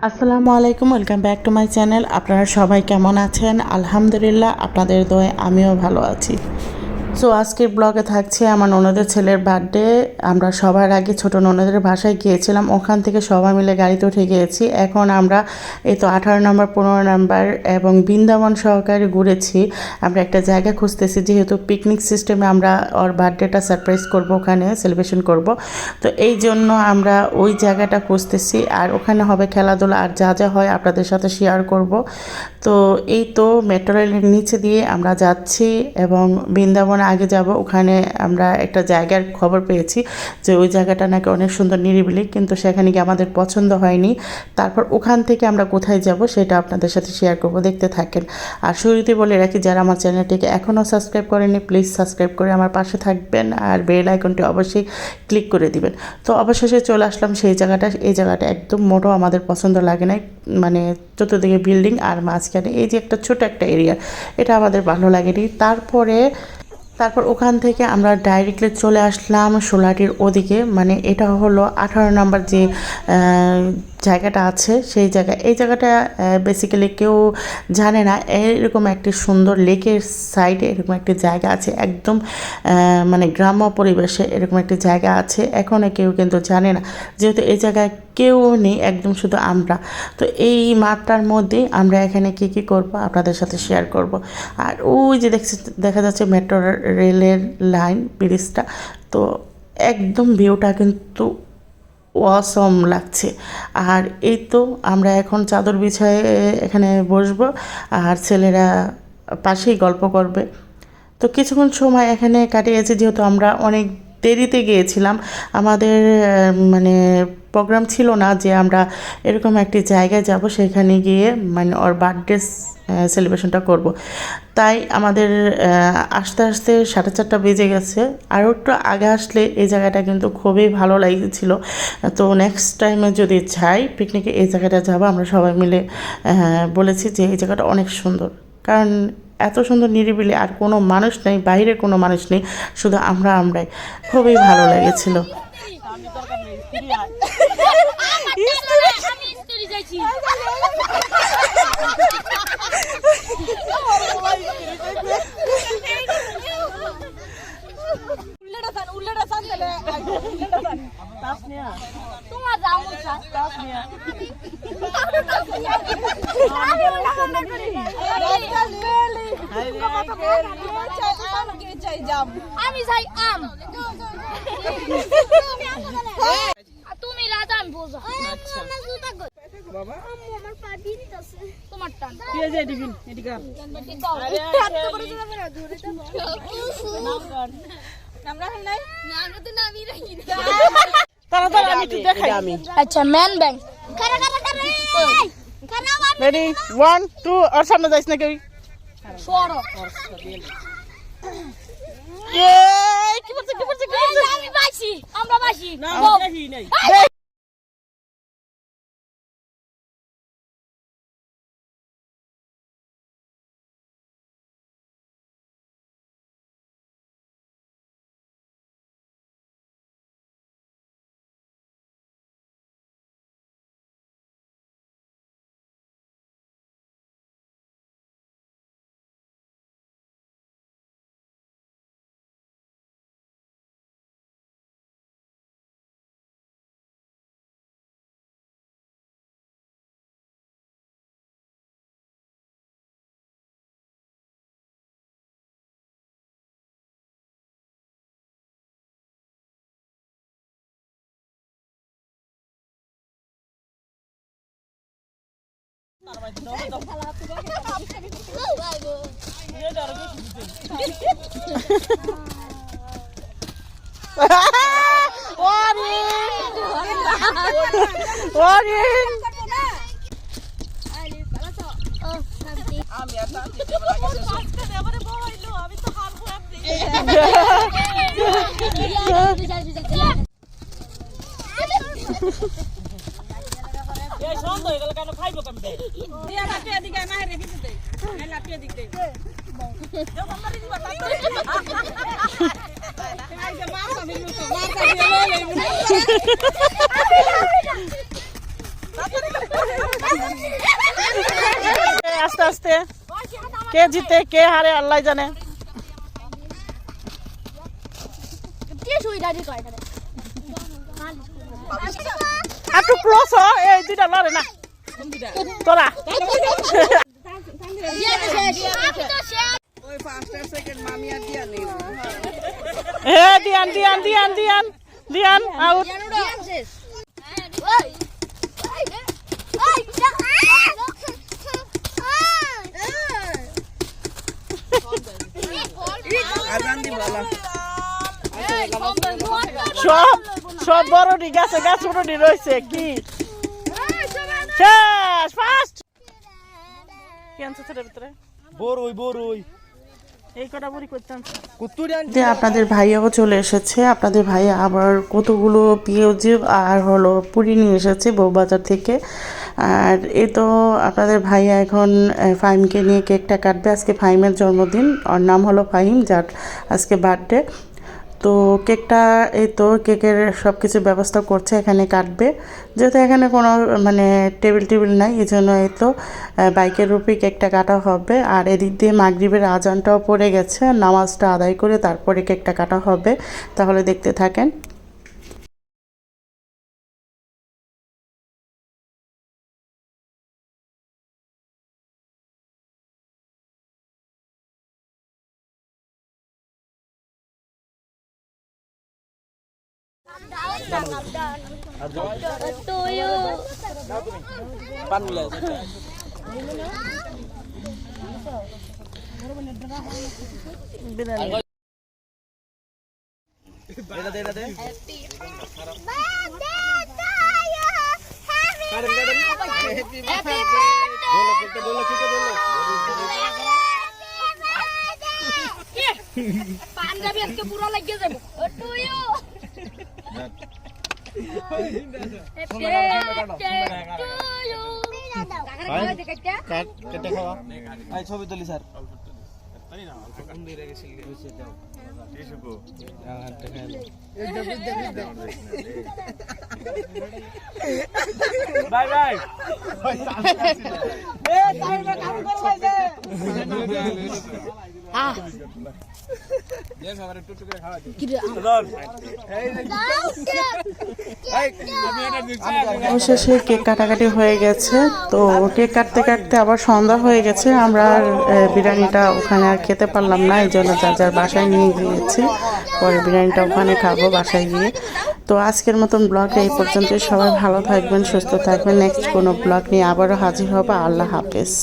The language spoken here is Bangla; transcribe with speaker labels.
Speaker 1: আসসালামু আলাইকুম, welcome back to my channel. আপনারা সবাই কেমন আছেন? আলহামদুলিল্লাহ, আপনাদের দোয়ায় আমিও ভালো আছি। সো আজকের ব্লগে থাকছে আমার ননদের ছেলের বার্থডে। আমরা সবার আগে ছোট ননদের বাসায় গিয়েছিলাম, ওখান থেকে সবাই মিলে গাড়িতে উঠে গিয়েছি। এখন আমরা এই তো 18 নম্বর 15 নম্বর এবং বৃন্দাবন সহকারে ঘুরেছি। আমরা একটা জায়গা খুঁজতেছি, যেহেতু পিকনিক সিস্টেমে আমরা ওর বার্থডেটা সারপ্রাইজ করব, ওখানে সেলিব্রেশন করব। তো এই জন্য আমরা ওই জায়গাটা খুঁজতেছি, আর ওখানে হবে খেলাধুলা আর যা যা হয় আপনাদের সাথে শেয়ার করব। তো এই তো মেট্রো রেলের নিচে দিয়ে আমরা যাচ্ছি এবং বৃন্দাবনে আগে যাব। ওখানে আমরা একটা জায়গার খবর পেয়েছি যে ওই জায়গাটা নাকি অনেক সুন্দর নিরিবিলি, কিন্তু সেখানে গিয়ে আমাদের পছন্দ হয়নি। তারপর ওখান থেকে আমরা কোথায় যাব সেটা আপনাদের সাথে শেয়ার করব, দেখতে থাকেন। আর শুরুতে বলে রাখি, যারা আমার চ্যানেলটিকে এখনও সাবস্ক্রাইব করেনি প্লিজ সাবস্ক্রাইব করে আমার পাশে থাকবেন, আর বেল আইকনটি অবশ্যই ক্লিক করে দিবেন। তো অবশেষে চলে আসলাম সেই জায়গাটা। এই জায়গাটা একদম মোটেও আমাদের পছন্দ লাগে নাই, মানে চতুর্দিকে বিল্ডিং আর মাঝখানে এই যে একটা ছোট একটা এরিয়া, এটা আমাদের ভালো লাগেনি। তারপর ওখান থেকে আমরা ডাইরেক্টলি চলে আসলাম সোলাটির ওদিকে, মানে এটা হলো 18 নম্বর যে জায়গাটা আছে সেই জায়গা। এই জায়গাটা বেসিক্যালি কেউ জানে না, এরকম একটি সুন্দর লেকের সাইডে এরকম একটি জায়গা আছে, একদম মানে গ্রাম্য পরিবেশে এরকম একটি জায়গা আছে। এখনও কেউ কিন্তু জানে না, যেহেতু এই জায়গায় কেউ নেই, একদম শুধু আমরা। তো এই মাঠটার মধ্যে আমরা এখানে কী কী করব আপনাদের সাথে শেয়ার করব। আর ওই যে দেখা যাচ্ছে মেট্রো রেলের লাইন, ব্রিজটা। তো একদম ভিউটা কিন্তু অসম লাগছে। আর এই তো আমরা এখন চাদর বিছায়ে এখানে বসবো, আর ছেলেরা পাশেই গল্প করবে। তো কিছুক্ষণ সময় এখানে কাটিয়েছি, যেহেতু আমরা অনেক দেরিতে গিয়েছিলাম। আমাদের মানে প্রোগ্রাম ছিল না যে আমরা এরকম একটি জায়গায় যাব, সেখানে গিয়ে মানে ওর বার্থডে সেলিব্রেশনটা করব। তাই আমাদের আস্তে আস্তে 4:30 বেজে গেছে। আরও একটু আগে আসলে এই জায়গাটা কিন্তু খুবই ভালো লাগছিল। তো নেক্সট টাইমে যদি যাই পিকনিকে এই জায়গাটা যাব, আমরা সবাই মিলে বলেছি যে এই জায়গাটা অনেক সুন্দর, কারণ এত সুন্দর নিরিবিলি, আর কোনো মানুষ নেই, বাইরে কোনো মানুষ নেই, শুধু আমরাই। খুবই ভালো লেগেছিল।
Speaker 2: আমি চাই আম, তুমি রাজা, আমি বোঝা। বাবা আমার পা দিতেছে, তোমার টান কি আছে টিফিন এদিকে আমরা নাই না, আমরা তো নামি রাখি তাড়াতাড়ি আমি একটু দেখাই। আচ্ছা ম্যান ব্যাং খারা খারা খারা রেডি 1 2 আর সামনে যাইস না কেউ সরো কি বলছ আমি বাসি, আমরা বাসি না, বাসি নাই।
Speaker 1: আস্তে আস্তে কে জিতে কে হারে আল্লাহ জানে। একটু ক্লোজ হ, এই দুইটা লড়ে না তোরা। দিয়ান দিয়ান দিয়ান দিয়ান দিয়ান আউট। সব সব বড়ডি গাছে গাছ উড়ি রয়েছে কি শেষ ফাস্ট কি আনছে তোর ভিতরে বড়ই এই কটা বড়ি করতাম। আপনাদের ভাইয়াও চলে এসেছে। আপনাদের ভাইয়া আবার কতগুলো পেঁয়াজি আর হলো পুরি নিয়ে এসেছে বউবাজার থেকে। আর এই তো আপনাদের ভাইয়া এখন ফাহিমকে নিয়ে কেকটা কাটবে। আজকে ফাহিমের জন্মদিন, ওর নাম হলো ফাহিম, যার আজকে বার্থডে। তো কেকটা এই তো কেকের সব কিছু ব্যবস্থা করছে, এখানে কাটবে। যেহেতু এখানে কোনো মানে টেবিল নাই, এই জন্য এই তো বাইকের উপরেই কেকটা কাটা হবে। আর এদিক দিয়ে মাগরিবের আজানটাও পড়ে গেছে, নামাজটা আদায় করে তারপরে কেকটা কাটা হবে। তাহলে দেখতে থাকেন।
Speaker 2: পাঞ্জাবি আজকে পুরো লাগিয়ে যাবো।
Speaker 3: ছবি তুলি স্যার। Bye bye.
Speaker 1: অবশেষে কেক কাটাকাটি হয়ে গেছে। তো কেক কাটতে কাটতে আবার সন্ধ্যা হয়ে গেছে। আমরা আর বিরিয়ানিটা ওখানে আর খেতে পারলাম না, এই জন্য যার যার বাসায় নিয়ে গিয়েছি। পরে বিরিয়ানিটা ওখানে খাবো বাসায় গিয়ে। তো আজকের মতন ব্লগ এই পর্যন্ত। সবাই ভালো থাকবেন, সুস্থ থাকবেন। নেক্সট কোনো ব্লগ নিয়ে আবারও হাজির হবো। আল্লাহ হাফেজ।